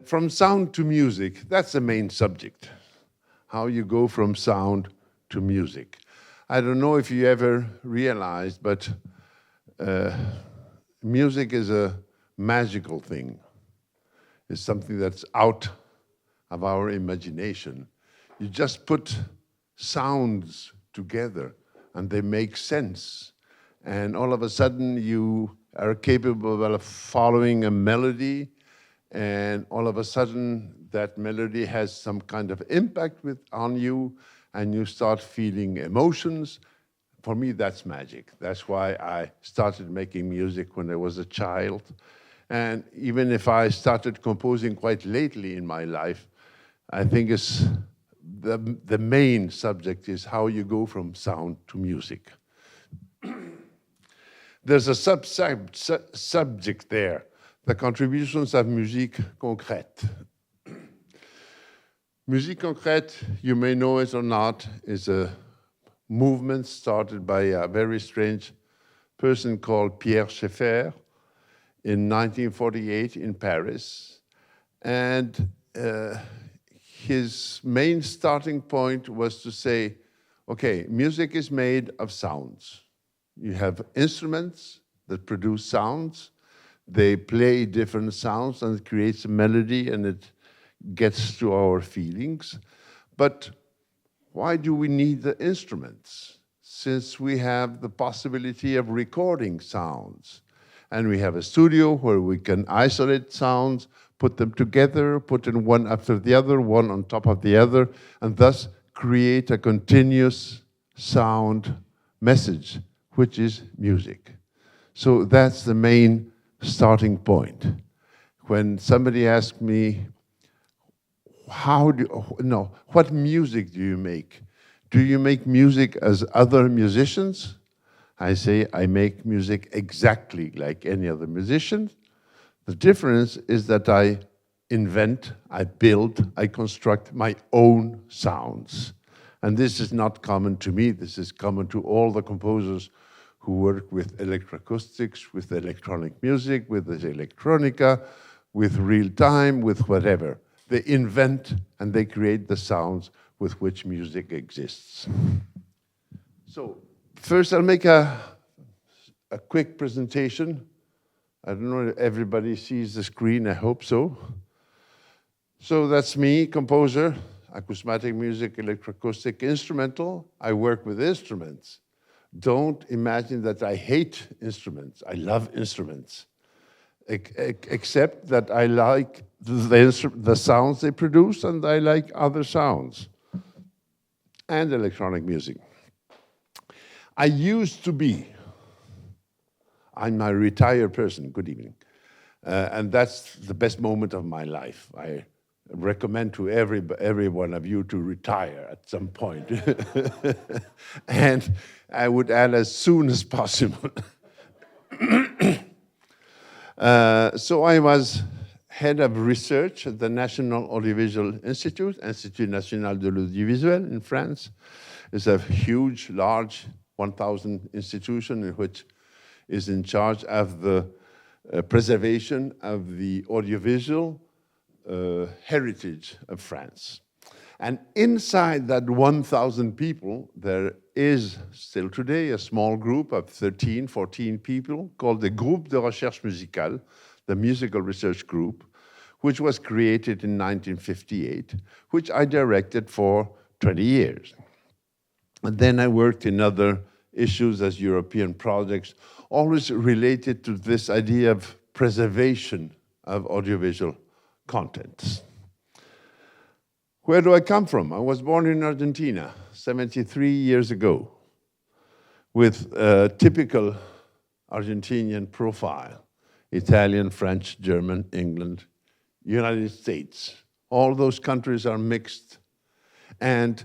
From sound to music, that's the main subject. How you go from sound to music. I don't know if you ever realized, but music is a magical thing. It's something that's out of our imagination. You just put sounds together and they make sense. And all of a sudden you are capable of following a melody, and all of a sudden that melody has some kind of impact on you, and you start feeling emotions. For me, that's magic. That's why I started making music when I was a child. And even if I started composing quite lately in my life, I think it's the main subject is how you go from sound to music. There's a subject there, the contributions of Musique, concrète. Musique concrète, you may know it or not, is a movement started by a very strange person called Pierre Schaeffer in 1948 in Paris. And his main starting point was to say, okay, music is made of sounds. You have instruments that produce sounds. They play different sounds and it creates a melody and it gets to our feelings. But why do we need the instruments? Since we have the possibility of recording sounds. And we have a studio where we can isolate sounds, put them together, put in one after the other, one on top of the other, and thus create a continuous sound message, which is music. So that's the main starting point. When somebody asks me, what music do you make? Do you make music as other musicians? I say I make music exactly like any other musician. The difference is that I invent, I build, I construct my own sounds. And this is not common to me, this is common to all the composers who work with electroacoustics, with electronic music, with the electronica, with real time, with whatever. They invent and they create the sounds with which music exists. So first I'll make a quick presentation. I don't know if everybody sees the screen, I hope so. So that's me, composer, acousmatic music, electroacoustic, instrumental. I work with instruments. Don't imagine that I hate instruments. I love instruments, except that I like the sounds they produce and I like other sounds and electronic music. I used to be, I'm a retired person, good evening, and that's the best moment of my life. I recommend to every one of you to retire at some point. And I would add as soon as possible. So I was head of research at the National Audiovisual Institute, Institut National de l'Audiovisuel in France. It's a huge, large 1,000 institution in which is in charge of the preservation of the audiovisual heritage of France. And inside that 1,000 people, there is still today a small group of 13, 14 people called the Groupe de Recherches Musicales, the musical research group, which was created in 1958, which I directed for 20 years. And then I worked in other issues as European projects, always related to this idea of preservation of audiovisual contents. Where do I come from? I was born in Argentina 73 years ago with a typical Argentinian profile, Italian, French, German, England, United States. All those countries are mixed. And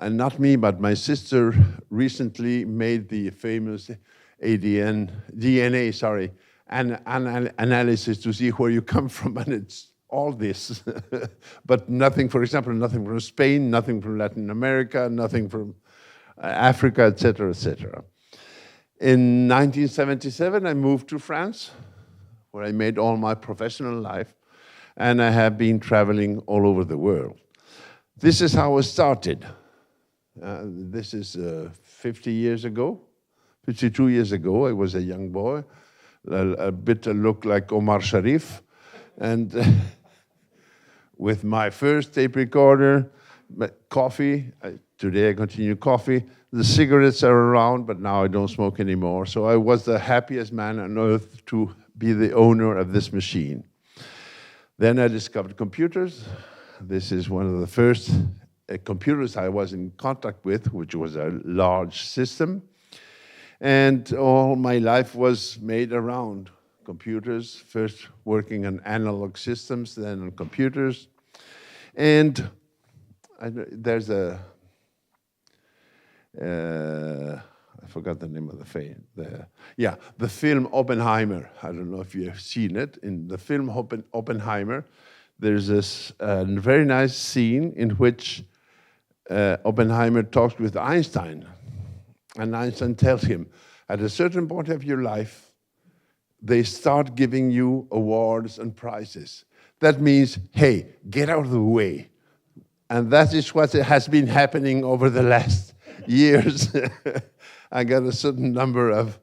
not me, but my sister recently made the famous DNA analysis to see where you come from, and it's all this, but nothing, for example, nothing from Spain, nothing from Latin America, nothing from Africa, etc., etc. In 1977, I moved to France, where I made all my professional life. and I have been traveling all over the world. This is how I started. This is 50 years ago, 52 years ago. I was a young boy, a bit looked like Omar Sharif, and with my first tape recorder, coffee. Today I continue coffee. The cigarettes are around, but now I don't smoke anymore. So I was the happiest man on earth to be the owner of this machine. Then I discovered computers. This is one of the first computers I was in contact with, which was a large system. And all my life was made around computers, first working on analog systems, then on computers. And there's a, I forgot the name of the film. The film Oppenheimer. I don't know if you have seen it. In the film Oppenheimer, there's this very nice scene in which Oppenheimer talks with Einstein. And Einstein tells him, at a certain point of your life, they start giving you awards and prizes. That means, hey, get out of the way. And that is what has been happening over the last years. I got a certain number of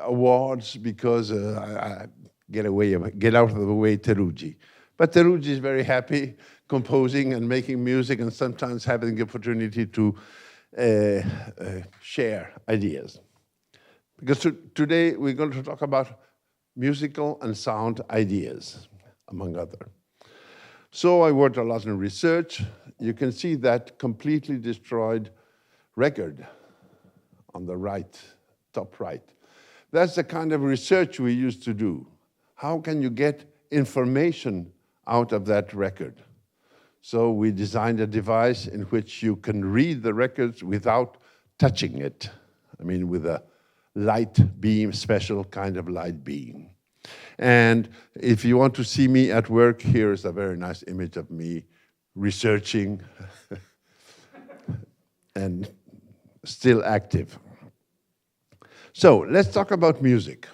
awards because I get out of the way, Teruggi. But Teruggi is very happy composing and making music and sometimes having the opportunity to share ideas. Because today we're going to talk about musical and sound ideas, among others. So I worked a lot in research. You can see that completely destroyed record on the right, top right. That's the kind of research we used to do. How can you get information out of that record? So we designed a device in which you can read the records without touching it. I mean, with a light beam, special kind of light beam. And if you want to see me at work, here is a very nice image of me researching and still active. So let's talk about music.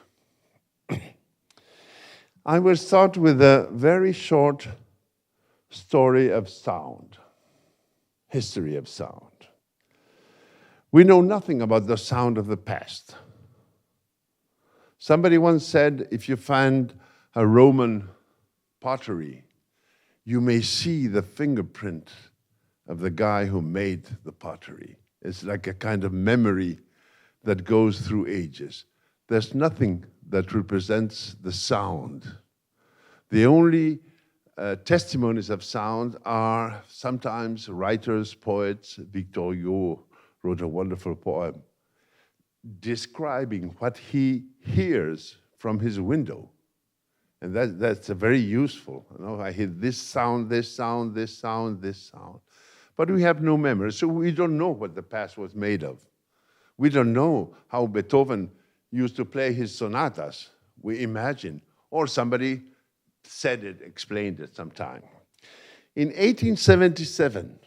I will start with a very short story of sound, history of sound. We know nothing about the sound of the past. Somebody once said, if you find a Roman pottery, you may see the fingerprint of the guy who made the pottery. It's like a kind of memory that goes through ages. There's nothing that represents the sound. The only testimonies of sound are sometimes writers, poets. Victor Hugo wrote a wonderful poem describing what he hears from his window. And that's a very useful. You know, I hear this sound, this sound, this sound, this sound. But we have no memory, so we don't know what the past was made of. We don't know how Beethoven used to play his sonatas. We imagine, or somebody said it, explained it sometime. In 1877,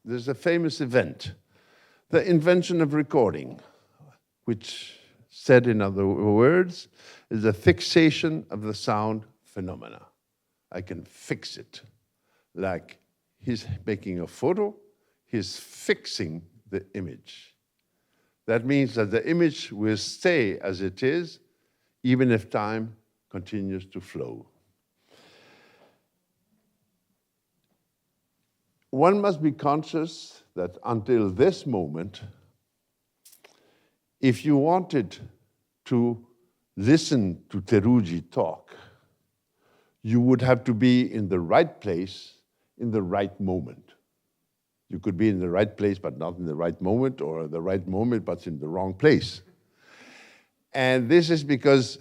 there's a famous event, the invention of recording, which, said in other words, is a fixation of the sound phenomena. I can fix it. Like he's making a photo, he's fixing the image. That means that the image will stay as it is, even if time continues to flow. One must be conscious that until this moment, if you wanted to listen to Teruggi talk, you would have to be in the right place in the right moment. You could be in the right place but not in the right moment, or the right moment but in the wrong place. And this is because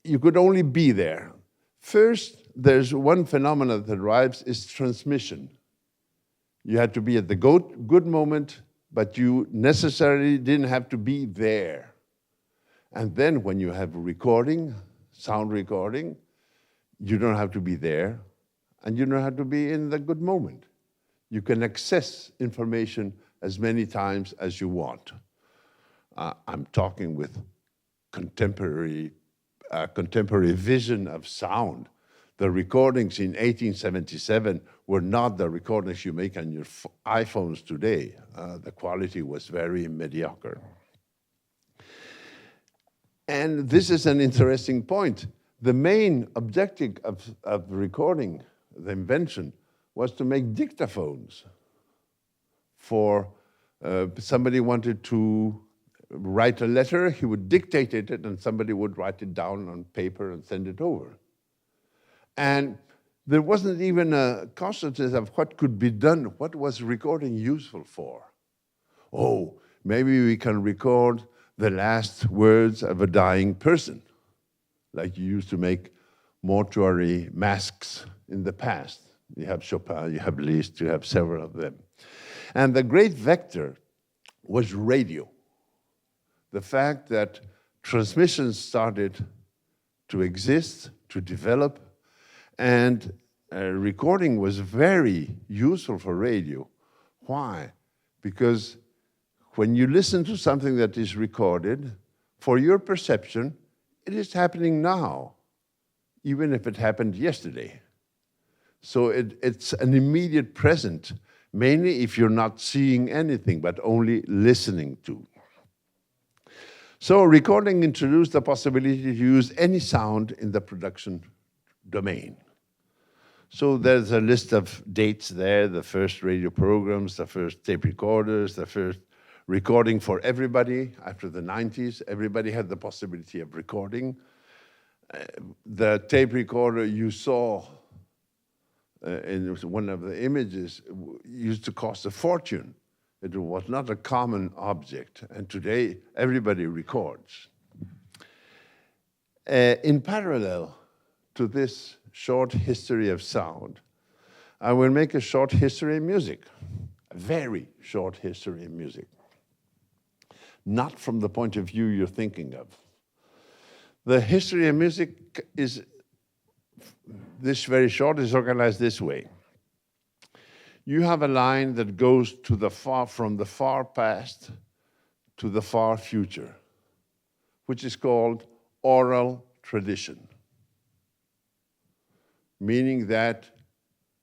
you could only be there. First, there's one phenomenon that arrives, is transmission. You had to be at the good moment, but you necessarily didn't have to be there. And then when you have recording, sound recording, you don't have to be there, and you don't have to be in the good moment. You can access information as many times as you want. I'm talking with contemporary vision of sound. The recordings in 1877 were not the recordings you make on your iPhones today. The quality was very mediocre. And this is an interesting point. The main objective of recording, the invention, was to make dictaphones. For somebody wanted to write a letter, he would dictate it, and somebody would write it down on paper and send it over. And there wasn't even a consciousness of what could be done, what was recording useful for. Oh, maybe we can record the last words of a dying person, like you used to make mortuary masks in the past. You have Chopin, you have Liszt, you have several of them. And the great vector was radio. The fact that transmissions started to exist, to develop, and recording was very useful for radio. Why? Because when you listen to something that is recorded, for your perception, it is happening now, even if it happened yesterday. So it's an immediate present, mainly if you're not seeing anything, but only listening to. So recording introduced the possibility to use any sound in the production domain. So there's a list of dates there, the first radio programs, the first tape recorders, the first recording for everybody. After the 90s, everybody had the possibility of recording. The tape recorder you saw in one of the images used to cost a fortune. It was not a common object, and today everybody records. In parallel to this short history of sound, I will make a short history of music, a very short history of music. Not from the point of view you're thinking of. The history of music is, this very short, is organized this way. You have a line that goes to the from the far past to the far future, which is called oral tradition. Meaning that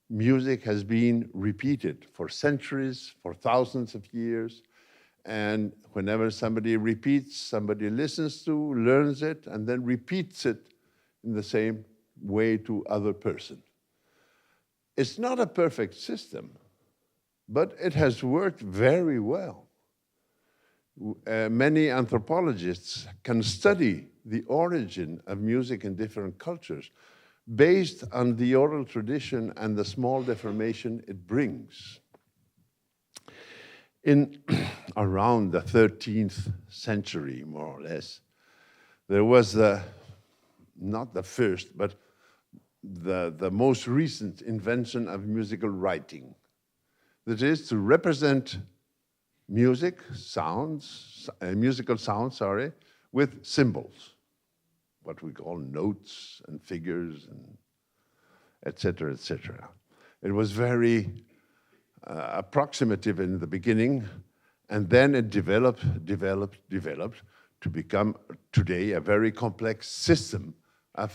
music has been repeated for centuries, for thousands of years, and whenever somebody repeats, somebody listens to, learns it, and then repeats it in the same way to other person. It's not a perfect system, but it has worked very well. Many anthropologists can study the origin of music in different cultures based on the oral tradition and the small deformation it brings. In around the 13th century, more or less, there was not the first, but the most recent invention of musical writing. That is to represent music, sounds, musical sounds, with symbols, what we call notes and figures, and et cetera, et cetera. It was very approximative in the beginning, and then it developed to become today a very complex system of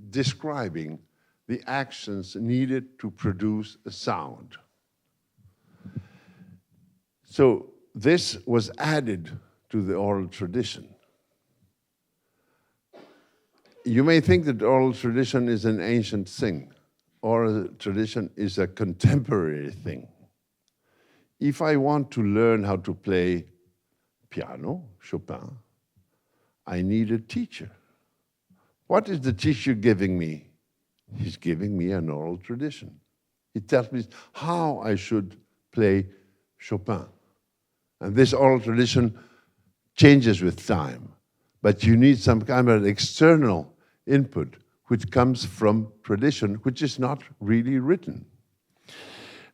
describing the actions needed to produce a sound. So this was added to the oral tradition. You may think that oral tradition is an ancient thing. Oral tradition is a contemporary thing. If I want to learn how to play piano, Chopin, I need a teacher. What is the teacher giving me? He's giving me an oral tradition. He tells me how I should play Chopin. And this oral tradition changes with time, but you need some kind of external input which comes from tradition, which is not really written.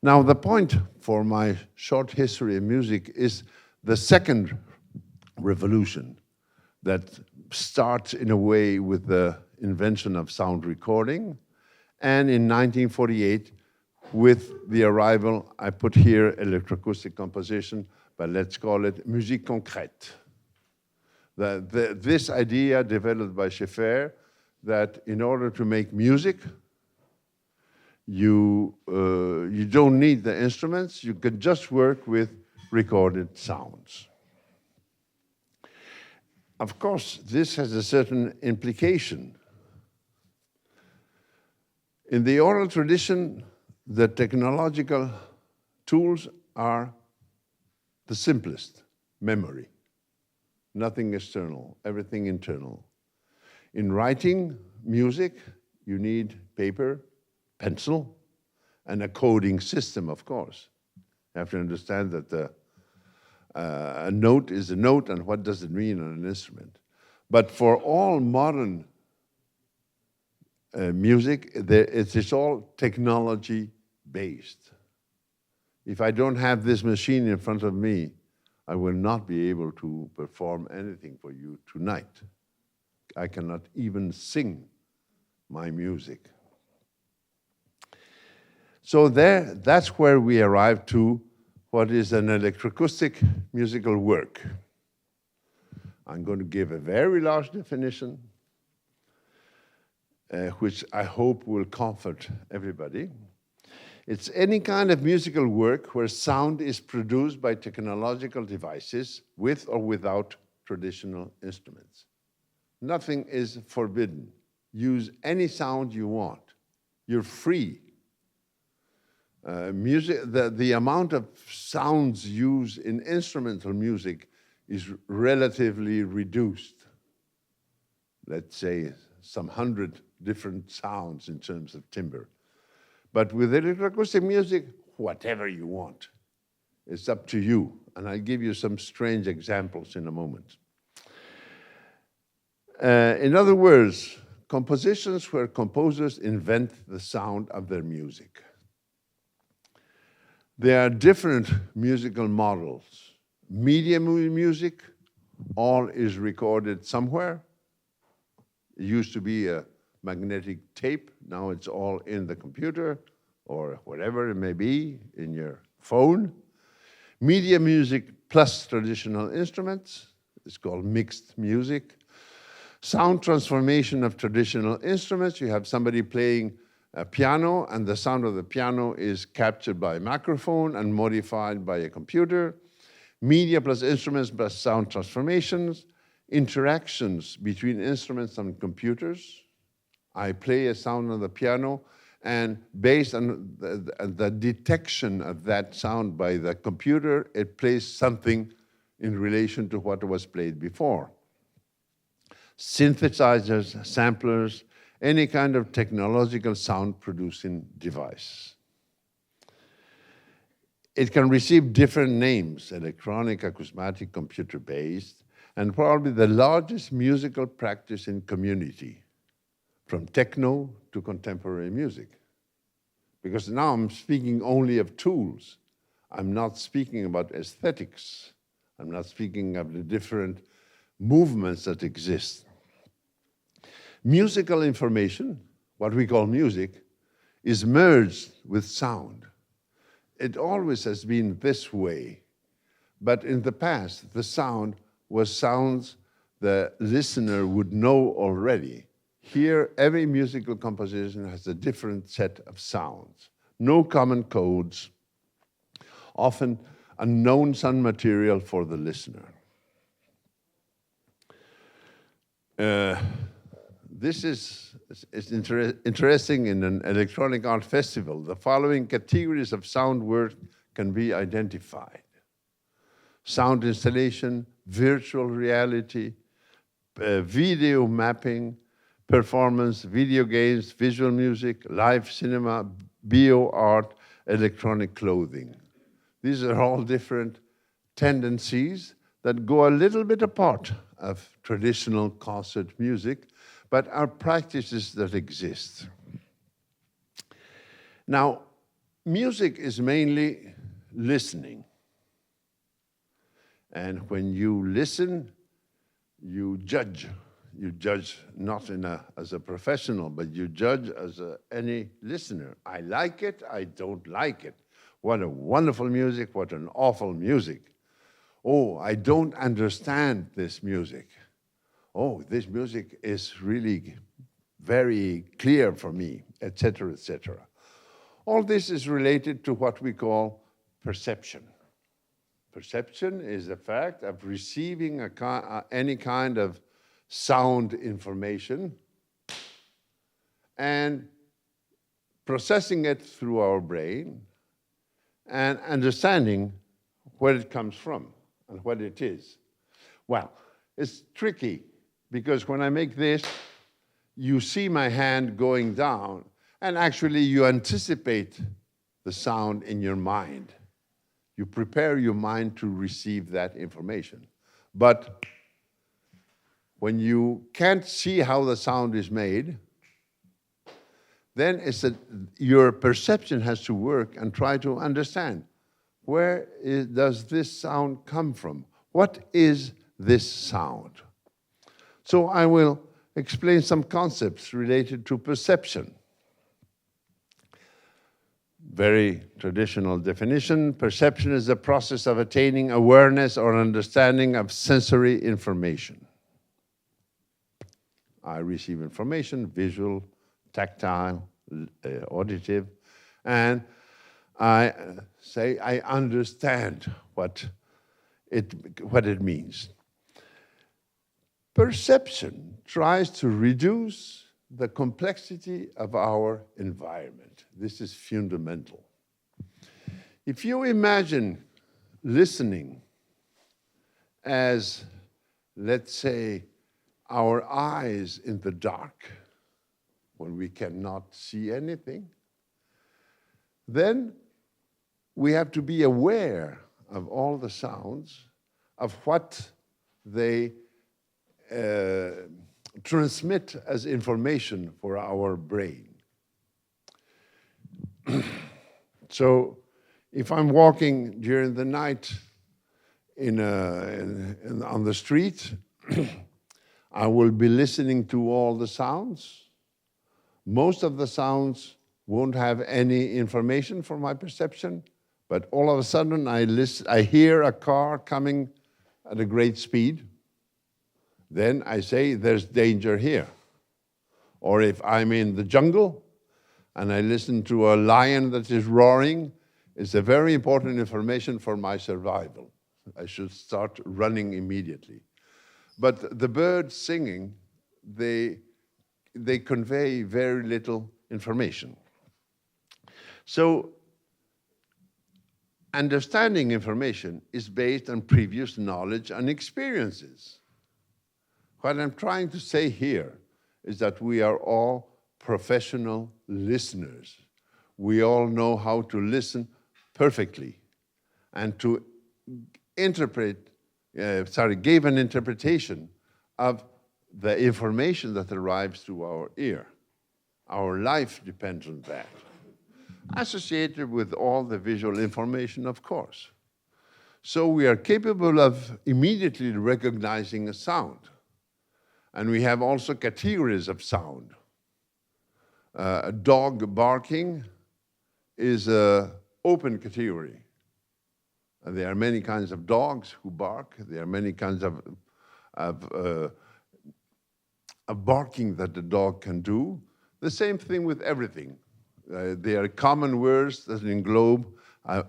Now, the point for my short history of music is the second revolution that starts in a way with the invention of sound recording, and in 1948 with the arrival, I put here electroacoustic composition, but let's call it musique concrète. This idea developed by Schaeffer that in order to make music, you don't need the instruments. You can just work with recorded sounds. Of course, this has a certain implication. In the oral tradition, the technological tools are the simplest: memory, nothing external, everything internal. In writing music, you need paper, pencil, and a coding system, of course. You have to understand that a note is a note, and what does it mean on an instrument. But for all modern music, it's all technology-based. If I don't have this machine in front of me, I will not be able to perform anything for you tonight. I cannot even sing my music. So that's where we arrive to what is an electroacoustic musical work. I'm going to give a very large definition, which I hope will comfort everybody. It's any kind of musical work where sound is produced by technological devices with or without traditional instruments. Nothing is forbidden. Use any sound you want. You're free. Music, the amount of sounds used in instrumental music is relatively reduced. Let's say some 100 different sounds in terms of timbre. But with electroacoustic music, whatever you want. It's up to you. And I'll give you some strange examples in a moment. In other words, compositions where composers invent the sound of their music. There are different musical models. Media music, all is recorded somewhere. It used to be a magnetic tape. Now it's all in the computer or whatever it may be, in your phone. Media music plus traditional instruments. It's called mixed music. Sound transformation of traditional instruments. You have somebody playing a piano, and the sound of the piano is captured by a microphone and modified by a computer. Media plus instruments plus sound transformations. Interactions between instruments and computers. I play a sound on the piano, and based on the detection of that sound by the computer, it plays something in relation to what was played before. Synthesizers, samplers, any kind of technological sound producing device. It can receive different names: electronic, acousmatic, computer-based, and probably the largest musical practice in community, from techno to contemporary music. Because now I'm speaking only of tools. I'm not speaking about aesthetics. I'm not speaking of the different movements that exist. Musical information, what we call music, is merged with sound. It always has been this way. But in the past, the sound was sounds the listener would know already. Here, every musical composition has a different set of sounds. No common codes, often unknown sound material for the listener. This is interesting. In an electronic art festival, the following categories of sound work can be identified: sound installation, virtual reality, video mapping, performance, video games, visual music, live cinema, bio art, electronic clothing. These are all different tendencies that go a little bit apart of traditional concert music, but are practices that exist. Now, music is mainly listening. And when you listen, you judge. You judge not as a professional, but you judge as any listener. I like it, I don't like it. What a wonderful music, what an awful music. Oh, I don't understand this music. Oh, this music is really very clear for me, etc., etc. All this is related to what we call perception. Perception is the fact of receiving any kind of sound information and processing it through our brain and understanding where it comes from and what it is. Well, it's tricky because when I make this, you see my hand going down, and actually you anticipate the sound in your mind. You prepare your mind to receive that information. But when you can't see how the sound is made, then your perception has to work and try to understand where does this sound come from? What is this sound? So I will explain some concepts related to perception. Very traditional definition. Perception is the process of attaining awareness or understanding of sensory information. I receive information, visual, tactile, auditive, and I say I understand what it means. Perception tries to reduce the complexity of our environment. This is fundamental. If you imagine listening as, let's say, our eyes in the dark, when we cannot see anything, then we have to be aware of all the sounds, of what they transmit as information for our brain. So if I'm walking during the night on the street, I will be listening to all the sounds. Most of the sounds won't have any information for my perception, but all of a sudden I hear a car coming at a great speed. Then I say, there's danger here. Or if I'm in the jungle and I listen to a lion that is roaring, it's a very important information for my survival. I should start running immediately. But the birds singing, they convey very little information. So understanding information is based on previous knowledge and experiences. What I'm trying to say here is that we are all professional listeners. We all know how to listen perfectly and to give an interpretation of the information that arrives through our ear. Our life depends on that. Associated with all the visual information, of course. So we are capable of immediately recognizing a sound. And we have also categories of sound. A dog barking is an open category. There are many kinds of dogs who bark. There are many kinds of barking that the dog can do. The same thing with everything. There are common words that englobe a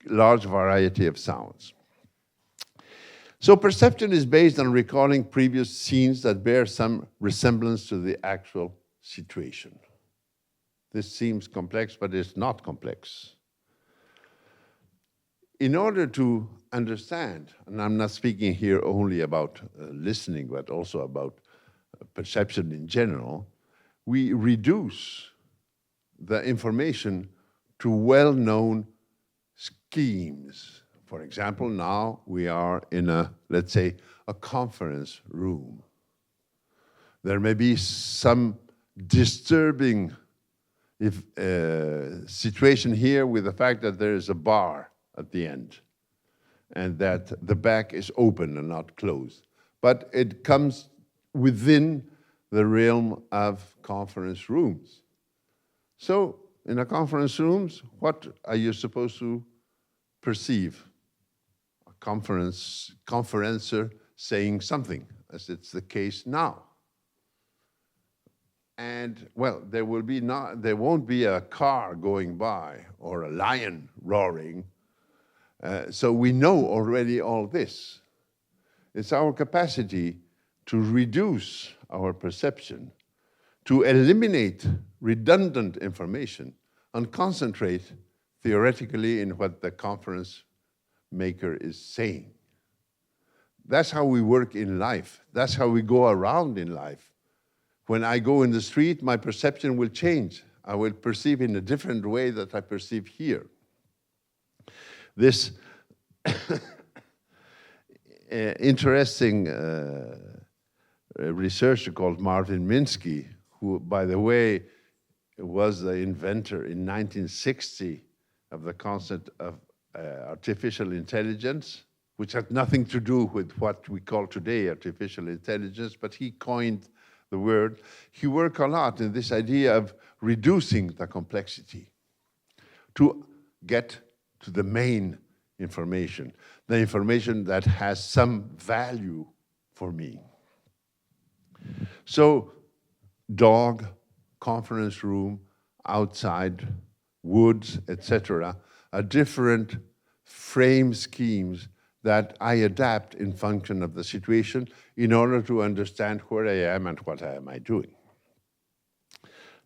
large variety of sounds. So perception is based on recalling previous scenes that bear some resemblance to the actual situation. This seems complex, but it's not complex. In order to understand, and I'm not speaking here only about listening, but also about perception in general, we reduce the information to well-known schemes. For example, now we are in let's say, a conference room. There may be some disturbing situation here with the fact that there is a bar at the end and that the back is open and not closed. But it comes within the realm of conference rooms. So in a conference rooms, what are you supposed to perceive? A conferencer saying something, as it's the case now. And well, there won't be a car going by or a lion roaring. So we know already all this. It's our capacity to reduce our perception, to eliminate redundant information and concentrate theoretically in what the conference maker is saying. That's how we work in life. That's how we go around in life. When I go in the street, my perception will change. I will perceive in a different way that I perceive here. This interesting researcher called Martin Minsky, who, by the way, was the inventor in 1960 of the concept of artificial intelligence, which had nothing to do with what we call today artificial intelligence, but he coined the word. He worked a lot in this idea of reducing the complexity to get to the main information, the information that has some value for me. So, dog, conference room, outside, woods, etc., are different frame schemes that I adapt in function of the situation in order to understand where I am and what am I doing.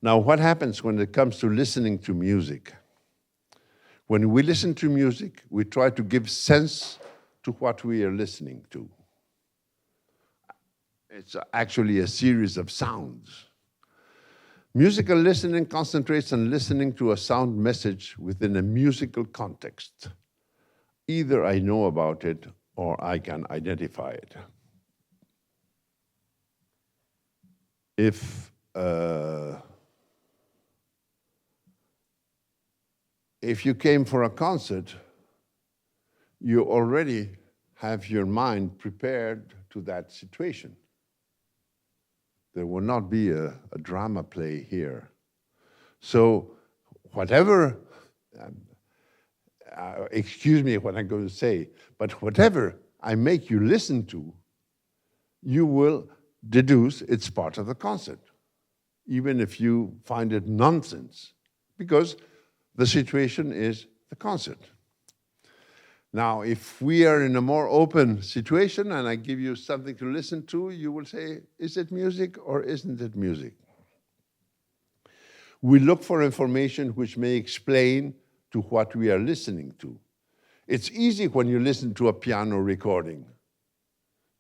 Now, what happens when it comes to listening to music? When we listen to music, we try to give sense to what we are listening to. It's actually a series of sounds. Musical listening concentrates on listening to a sound message within a musical context. Either I know about it or I can identify it. If you came for a concert, you already have your mind prepared to that situation. There will not be a drama play here. So whatever, excuse me what I'm going to say, but whatever I make you listen to, you will deduce it's part of the concert, even if you find it nonsense, because the situation is the concert. Now, if we are in a more open situation and I give you something to listen to, you will say, is it music or isn't it music? We look for information which may explain to what we are listening to. It's easy when you listen to a piano recording.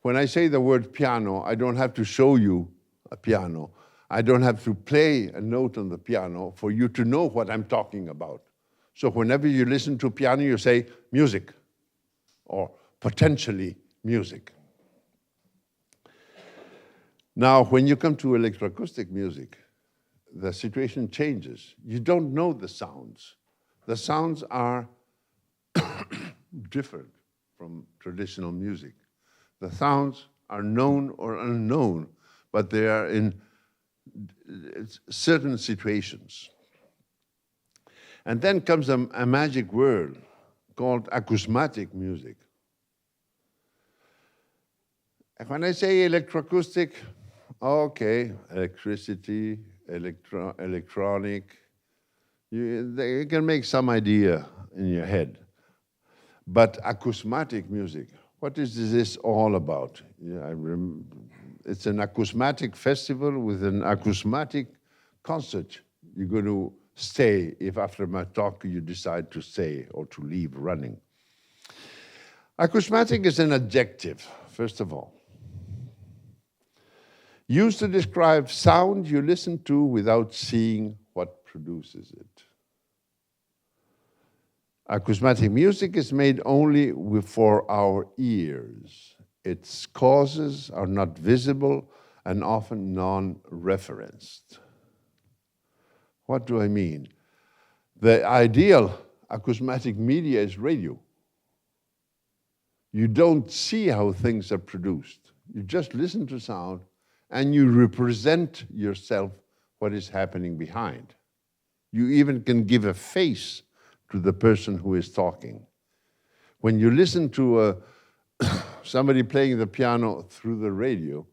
When I say the word piano, I don't have to show you a piano. I don't have to play a note on the piano for you to know what I'm talking about. So whenever you listen to piano, you say music, or potentially music. Now, when you come to electroacoustic music, the situation changes. You don't know the sounds. The sounds are different from traditional music. The sounds are known or unknown, but they are in certain situations. And then comes a magic word called acousmatic music. And when I say electroacoustic, okay, electricity, electronic, you can make some idea in your head. But acousmatic music, what is this all about? It's an acousmatic festival with an acousmatic concert. You're going to stay if after my talk you decide to stay or to leave running. Acousmatic is an adjective, first of all, used to describe sound you listen to without seeing what produces it. Acousmatic music is made only for our ears. Its causes are not visible and often non-referenced. What do I mean? The ideal acousmatic media is radio. You don't see how things are produced. You just listen to sound and you represent yourself what is happening behind. You even can give a face to the person who is talking. When you listen to somebody playing the piano through the radio,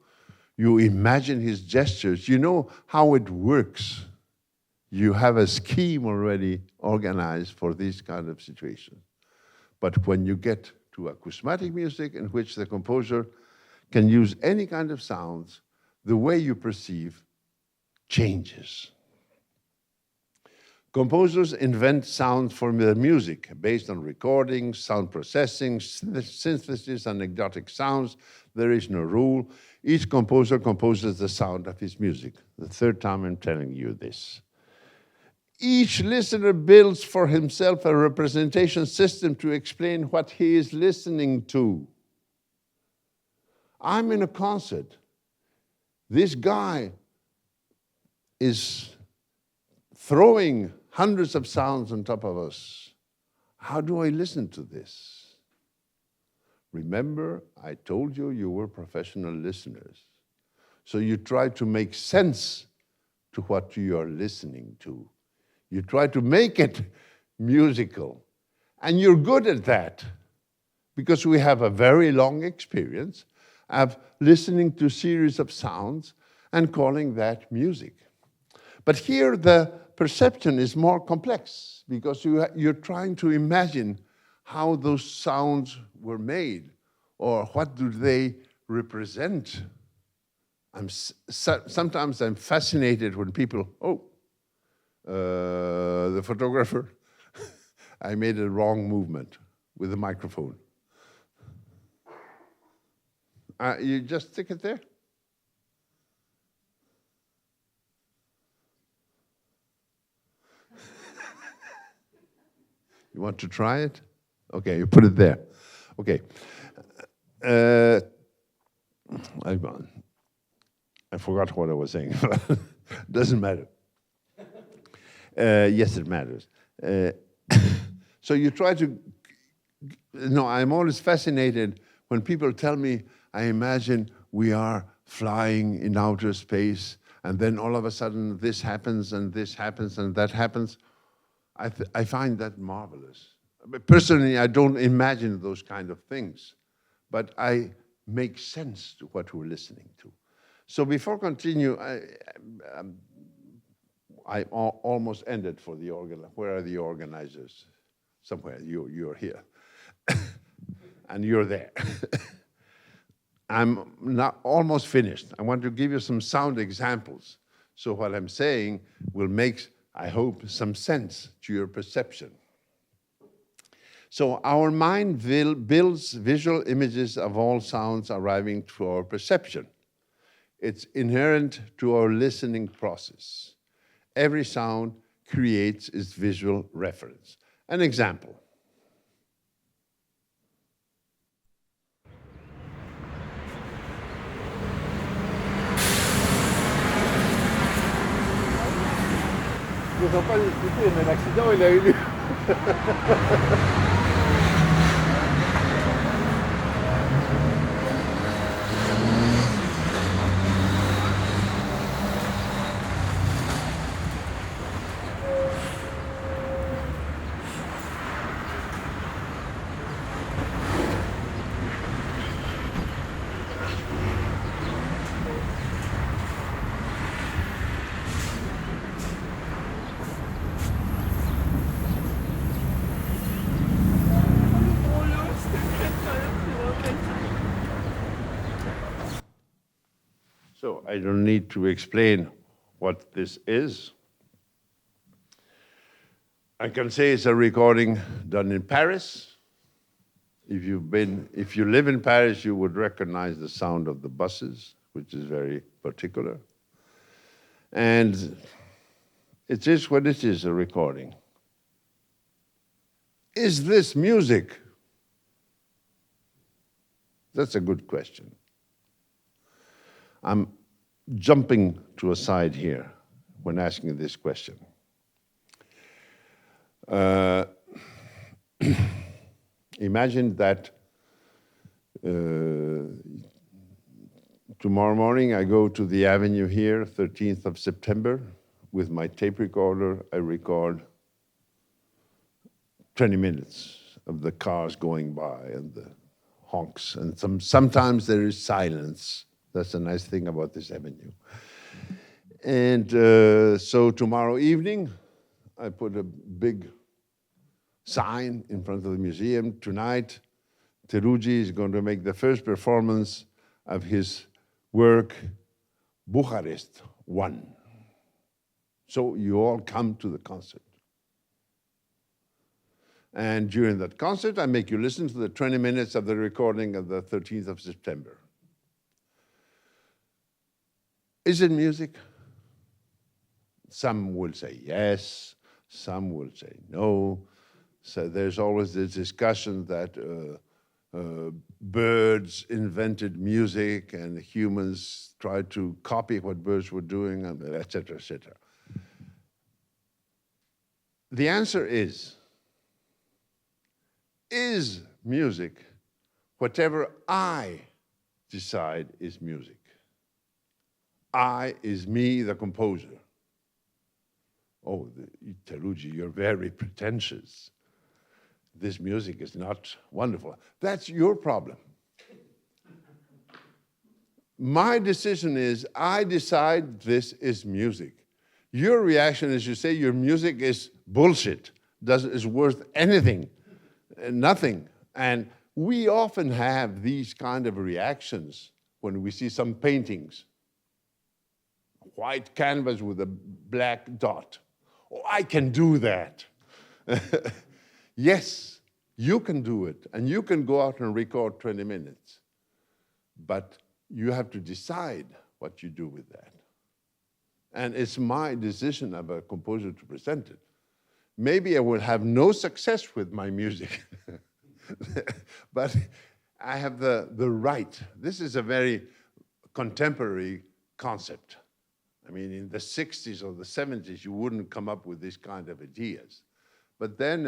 You imagine his gestures. You know how it works. You have a scheme already organized for these kind of situations. But when you get to acousmatic music, in which the composer can use any kind of sounds, the way you perceive changes. Composers invent sounds for their music based on recordings, sound processing, synthesis, anecdotic sounds. There is no rule. Each composer composes the sound of his music. The third time I'm telling you this. Each listener builds for himself a representation system to explain what he is listening to. I'm in a concert. This guy is throwing hundreds of sounds on top of us. How do I listen to this? Remember, I told you you were professional listeners. So you try to make sense to what you are listening to. You try to make it musical. And you're good at that because we have a very long experience of listening to a series of sounds and calling that music. But here the perception is more complex because you're trying to imagine how those sounds were made or what do they represent. Sometimes I'm fascinated when people, the photographer, I made a wrong movement with the microphone. You just stick it there? You want to try it? Okay, you put it there. Okay. I forgot what I was saying. Doesn't matter. Yes, it matters. So you try to... No, I'm always fascinated when people tell me, I imagine we are flying in outer space, and then all of a sudden this happens, and this happens, and that happens. I find that marvelous. But personally, I don't imagine those kind of things, but I make sense to what we're listening to. So before continue, I almost ended for the organ. Where are the organizers? Somewhere, you're here. And you're there. I'm not almost finished. I want to give you some sound examples. So what I'm saying will make, I hope, some sense to your perception. So our mind builds visual images of all sounds arriving to our perception. It's inherent to our listening process. Every sound creates its visual reference. An example. Je ne veux pas discuter, mais l'accident, il a eu lieu. So I don't need to explain what this is. I can say it's a recording done in Paris. If you live in Paris, you would recognize the sound of the buses, which is very particular. And it is what it is, a recording. Is this music? That's a good question. I'm jumping to a side here when asking this question. Imagine that tomorrow morning I go to the avenue here, 13th of September, with my tape recorder. I record 20 minutes of the cars going by and the honks, and sometimes there is silence. That's the nice thing about this avenue. And so tomorrow evening, I put a big sign in front of the museum. Tonight, Teruggi is going to make the first performance of his work, Bucharest 1. So you all come to the concert. And during that concert, I make you listen to the 20 minutes of the recording of the 13th of September. Is it music? Some will say yes, some will say no. So there's always this discussion that birds invented music and humans tried to copy what birds were doing, and et cetera, et cetera. The answer is music whatever I decide is music? I is me, the composer. Oh, Teruggi, you're very pretentious. This music is not wonderful. That's your problem. My decision is, I decide this is music. Your reaction is you say your music is bullshit, is worth anything, nothing. And we often have these kind of reactions when we see some paintings. White canvas with a black dot. Oh, I can do that. Yes, you can do it, and you can go out and record 20 minutes. But you have to decide what you do with that. And it's my decision of a composer to present it. Maybe I will have no success with my music, but I have the right. This is a very contemporary concept. I mean, in the 60s or the 70s, you wouldn't come up with this kind of ideas. But then,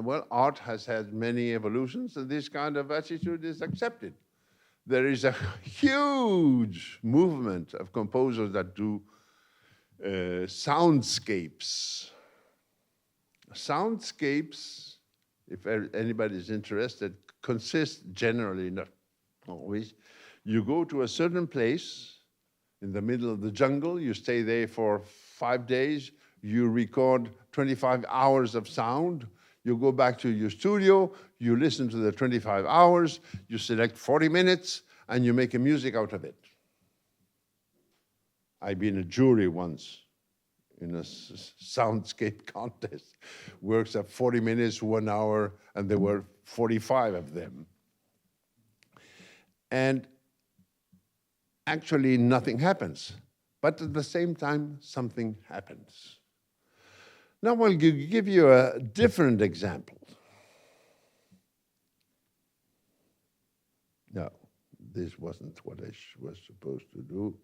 well, art has had many evolutions, and this kind of attitude is accepted. There is a huge movement of composers that do soundscapes. Soundscapes, if anybody is interested, consist generally, not always, you go to a certain place in the middle of the jungle, you stay there for 5 days, you record 25 hours of sound, you go back to your studio, you listen to the 25 hours, you select 40 minutes, and you make a music out of it. I've been a jury once in a soundscape contest. Works at 40 minutes, 1 hour, and there were 45 of them. And actually nothing happens, but at the same time, something happens. Now I'll give you a different example. No, this wasn't what I was supposed to do.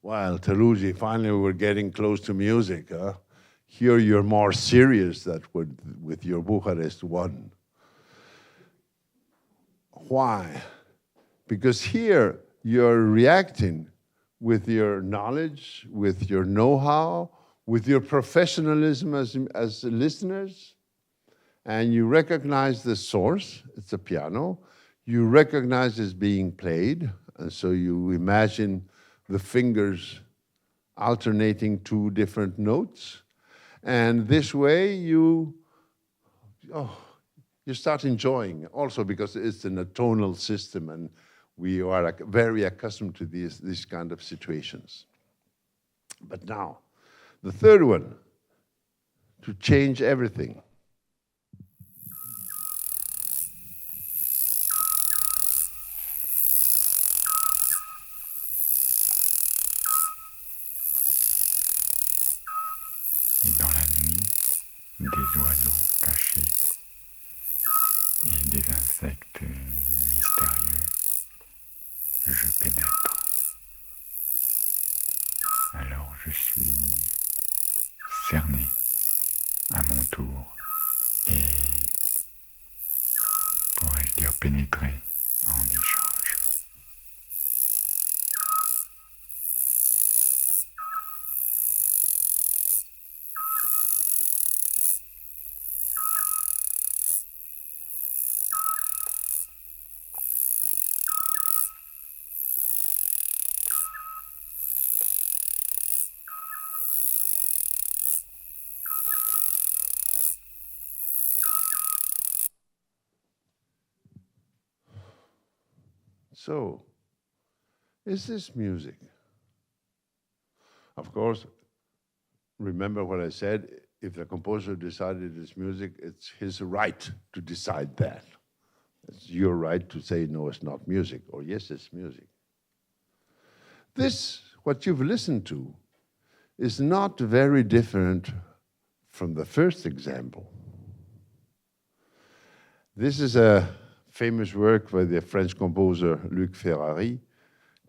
Well, Teruggi, finally we're getting close to music. Huh? Here you're more serious than with your Bucharest 1. Why? Because here you're reacting with your knowledge, with your know-how, with your professionalism as listeners, and you recognize the source, it's a piano, you recognize it's being played, and so you imagine the fingers alternating 2 different notes. And this way you start enjoying, also because it's in a tonal system and we are very accustomed to these kind of situations. But now, the third one, to change everything. des oiseaux cachés et des insectes mystérieux, je pénètre. Alors je suis cerné à mon tour et, pourrais-je dire, pénétré en échange. So, is this music? Of course, remember what I said, if the composer decided it's music, it's his right to decide that. It's your right to say, no, it's not music, or yes, it's music. This, what you've listened to, is not very different from the first example. This is a famous work by the French composer Luc Ferrari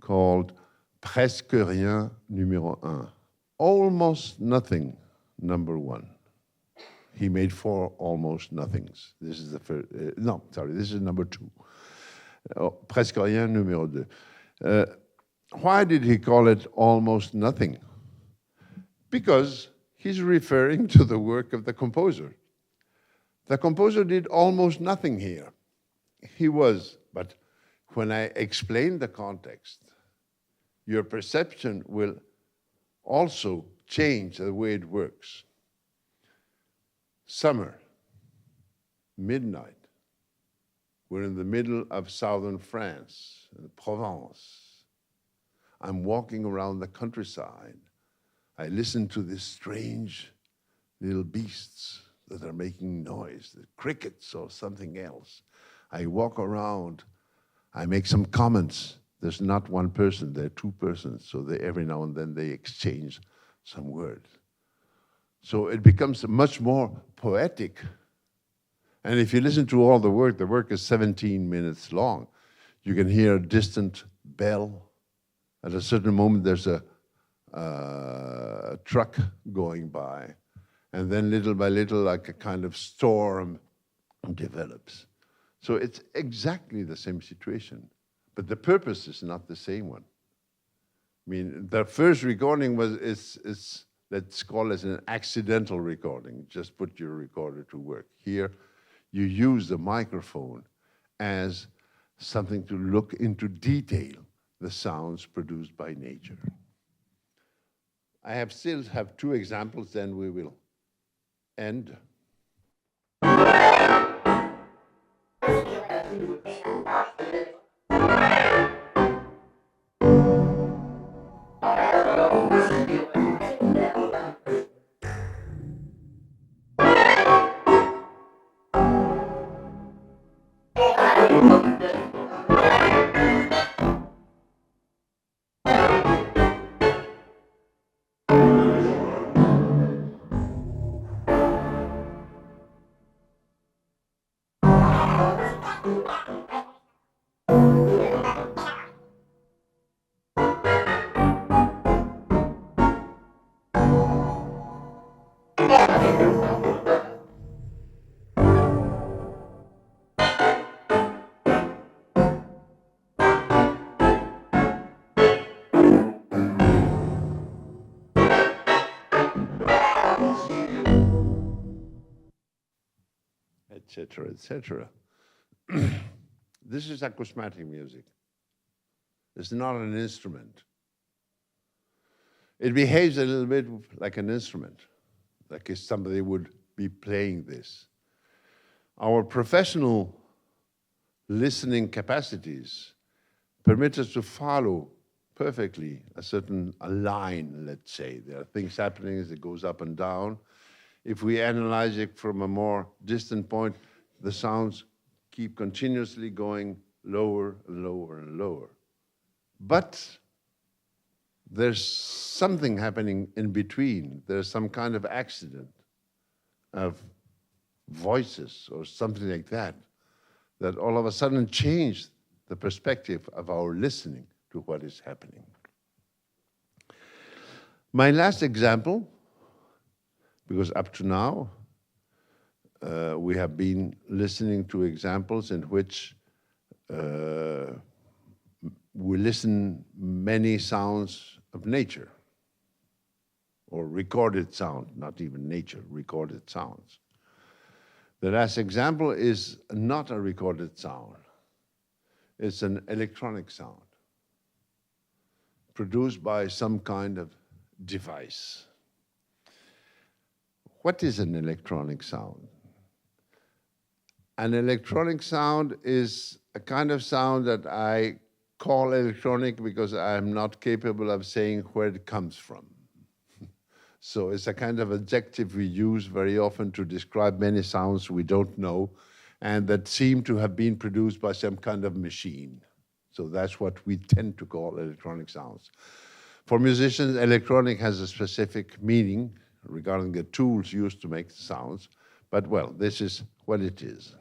called Presque Rien numéro 1. Almost Nothing, number 1. He made 4 almost nothings. This is the first, this is number 2. Presque Rien numéro 2. Why did he call it almost nothing? Because he's referring to the work of the composer. The composer did almost nothing here. But when I explain the context, your perception will also change the way it works. Summer, midnight. We're in the middle of southern France, in Provence. I'm walking around the countryside. I listen to these strange little beasts that are making noise, the crickets or something else. I walk around, I make some comments. There's not one person, there are 2 persons, so every now and then they exchange some words. So it becomes much more poetic. And if you listen to all the work is 17 minutes long. You can hear a distant bell. At a certain moment, there's a truck going by. And then little by little, like a kind of storm develops. So it's exactly the same situation, but the purpose is not the same one. I mean, the first recording is let's call it an accidental recording. Just put your recorder to work. Here, you use the microphone as something to look into detail the sounds produced by nature. I still have 2 examples, then we will end. Etc., etc. This is acousmatic music. It's not an instrument. It behaves a little bit like an instrument, like if somebody would be playing this. Our professional listening capacities permit us to follow perfectly a line, let's say. There are things happening as it goes up and down. If we analyze it from a more distant point, the sounds keep continuously going lower and lower and lower. But there's something happening in between. There's some kind of accident. of voices or something like that, that all of a sudden changed the perspective of our listening to what is happening. My last example, because up to now, we have been listening to examples in which we listen many sounds of nature, or recorded sound, not even nature, recorded sounds. The last example is not a recorded sound. It's an electronic sound produced by some kind of device. What is an electronic sound? An electronic sound is a kind of sound that I call electronic because I'm not capable of saying where it comes from. So it's a kind of adjective we use very often to describe many sounds we don't know and that seem to have been produced by some kind of machine. So that's what we tend to call electronic sounds. For musicians, electronic has a specific meaning regarding the tools used to make the sounds, but well, this is what it is.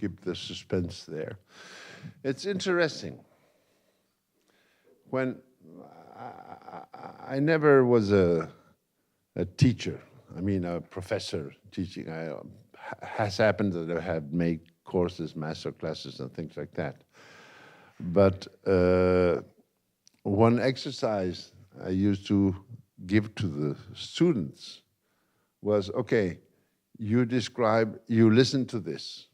Keep the suspense there. It's interesting. When I never was a teacher, I mean a professor teaching. Has happened that I have made courses, master classes and things like that. But one exercise I used to give to the students was, okay, you listen to this.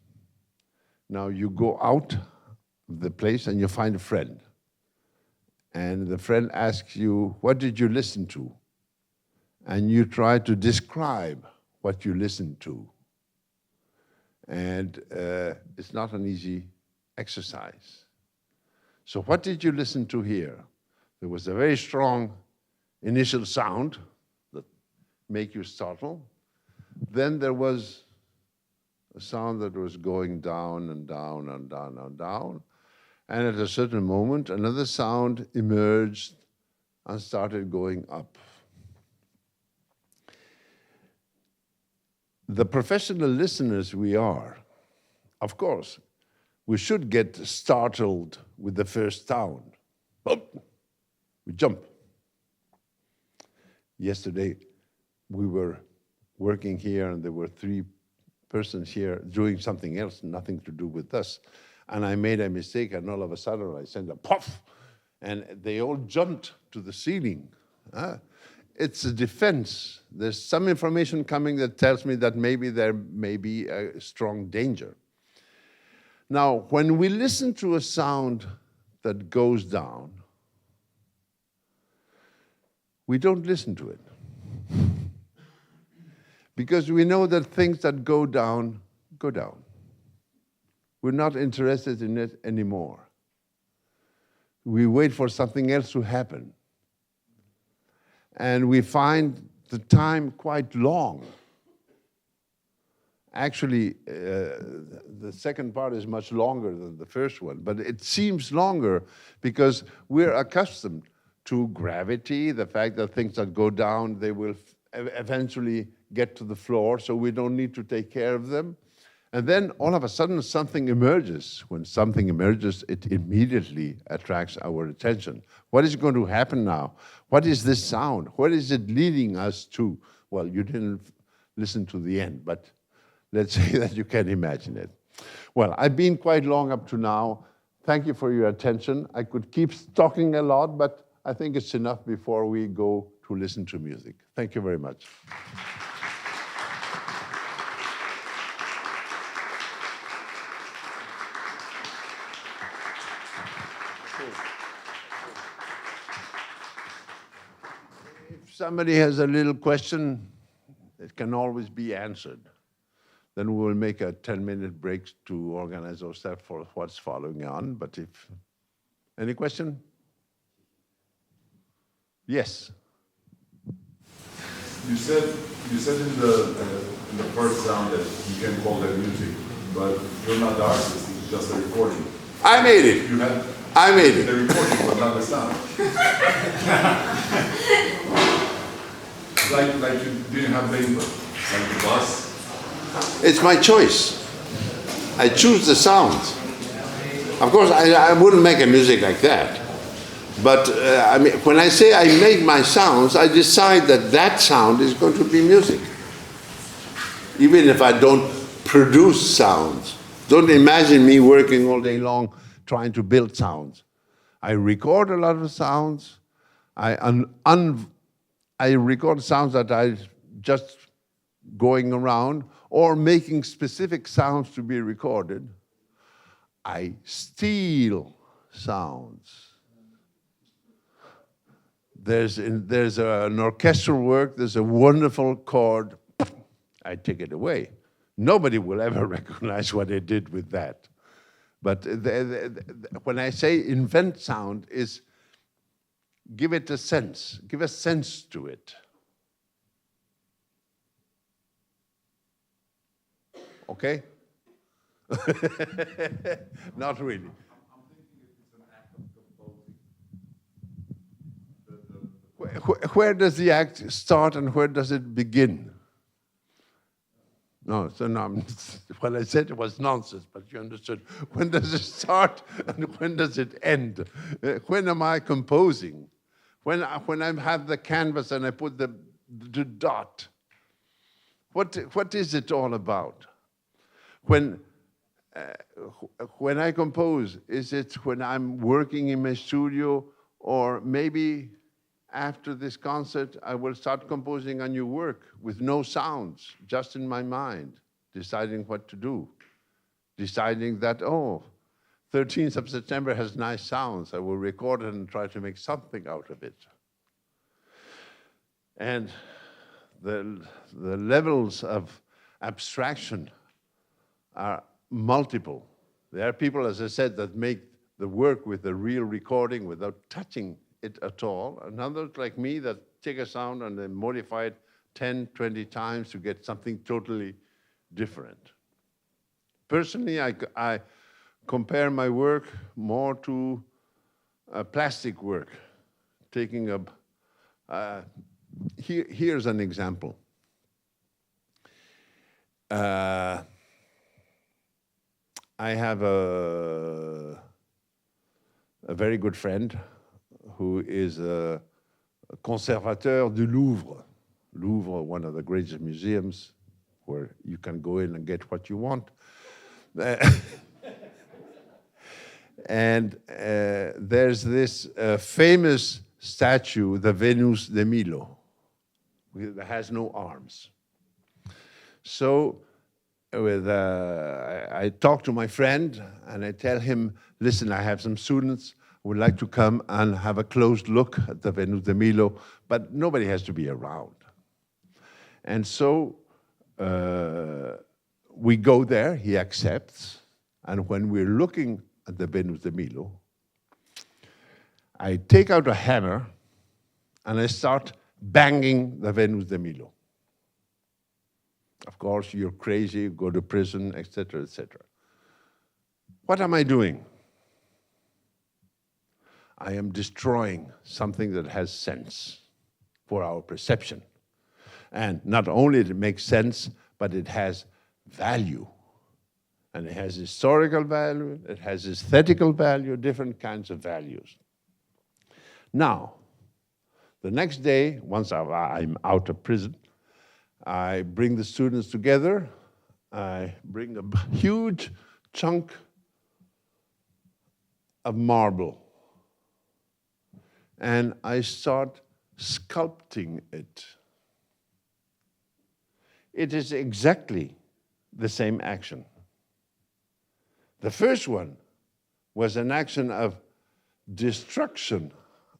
Now you go out of the place and you find a friend. And the friend asks you, what did you listen to? And you try to describe what you listened to. And it's not an easy exercise. So what did you listen to here? There was a very strong initial sound that make you startle. Then there was a sound that was going down and down and down and down. And at a certain moment, another sound emerged and started going up. The professional listeners we are, of course, we should get startled with the first sound. Oh, we jump. Yesterday, we were working here and there were 3 persons here doing something else, nothing to do with us. And I made a mistake and all of a sudden I sent a puff and they all jumped to the ceiling. It's a defense. There's some information coming that tells me that maybe there may be a strong danger. Now, when we listen to a sound that goes down, we don't listen to it. Because we know that things that go down, go down. We're not interested in it anymore. We wait for something else to happen. And we find the time quite long. Actually, the second part is much longer than the first one, but it seems longer because we're accustomed to gravity, the fact that things that go down, they will eventually get to the floor, so we don't need to take care of them. And then all of a sudden something emerges. When something emerges, it immediately attracts our attention. What is going to happen now? What is this sound? What is it leading us to? Well, you didn't listen to the end, but let's say that you can imagine it. Well, I've been quite long up to now. Thank you for your attention. I could keep talking a lot, but I think it's enough before we go to listen to music. Thank you very much. If somebody has a little question, it can always be answered. Then we will make a 10-minute break to organize ourselves for what's following on. But if any question? Yes. You said in the first sound that you can call that music, but you're not the artist. It's just a recording. I made it. You had. I made it. The recording, but not the sound. like you didn't have the input, like the bus. It's my choice. I choose the sounds. Of course, I wouldn't make a music like that. But I mean, when I say I make my sounds, I decide that that sound is going to be music. Even if I don't produce sounds. Don't imagine me working all day long trying to build sounds. I record a lot of sounds. I record sounds that I just going around or making specific sounds to be recorded. I steal sounds. There's an orchestral work, there's a wonderful chord, I take it away. Nobody will ever recognize what I did with that. But when I say invent sound, is give it a sense, give a sense to it. Okay? Not really. I'm thinking it's an act of composing. Where does the act start and where does it begin? No, so no, what I said was nonsense, but you understood. When does it start and when does it end? When am I composing? When I have the canvas and I put the dot. What is it all about? When I compose, is it when I'm working in my studio, or maybe after this concert, I will start composing a new work with no sounds, just in my mind, deciding what to do, deciding that, 13th of September has nice sounds. I will record it and try to make something out of it. And the levels of abstraction are multiple. There are people, as I said, that make the work with the real recording without touching it at all, and others like me that take a sound and then modify it 10, 20 times to get something totally different. Personally, I compare my work more to plastic work. Taking here's an example. I have a very good friend who is a conservateur du Louvre. Louvre, one of the greatest museums where you can go in and get what you want. And there's this famous statue, the Venus de Milo, that has no arms. So I talk to my friend and I tell him, listen, I have some students who would like to come and have a close look at the Venus de Milo, but nobody has to be around. And so we go there, he accepts, and when we're looking at the Venus de Milo, I take out a hammer and I start banging the Venus de Milo. Of course, you're crazy, go to prison, etc., etc. What am I doing? I am destroying something that has sense for our perception. And not only it makes sense, but it has value. And it has historical value, it has aesthetical value, different kinds of values. Now, the next day, once I'm out of prison, I bring the students together, I bring a huge chunk of marble, and I start sculpting it. It is exactly the same action. The first one was an action of destruction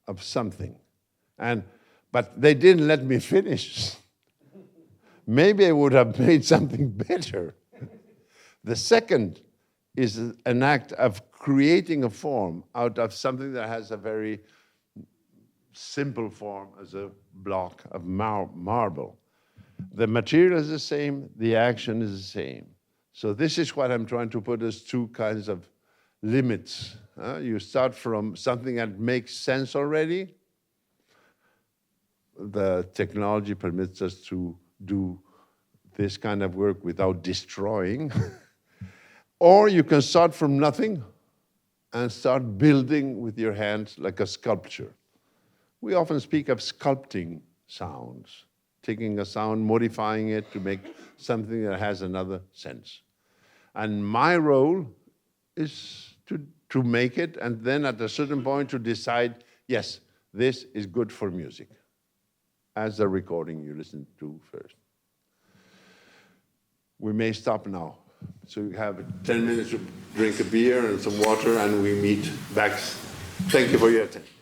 of something, but they didn't let me finish. Maybe I would have made something better. The second is an act of creating a form out of something that has a very simple form as a block of marble. The material is the same, the action is the same. So this is what I'm trying to put as two kinds of limits. You start from something that makes sense already. The technology permits us to do this kind of work without destroying. Or you can start from nothing and start building with your hands like a sculpture. We often speak of sculpting sounds, taking a sound, modifying it to make something that has another sense. And my role is to make it, and then at a certain point to decide, yes, this is good for music, as the recording you listen to first. We may stop now. So you have 10 minutes to drink a beer and some water, and we meet back. Thank you for your attention.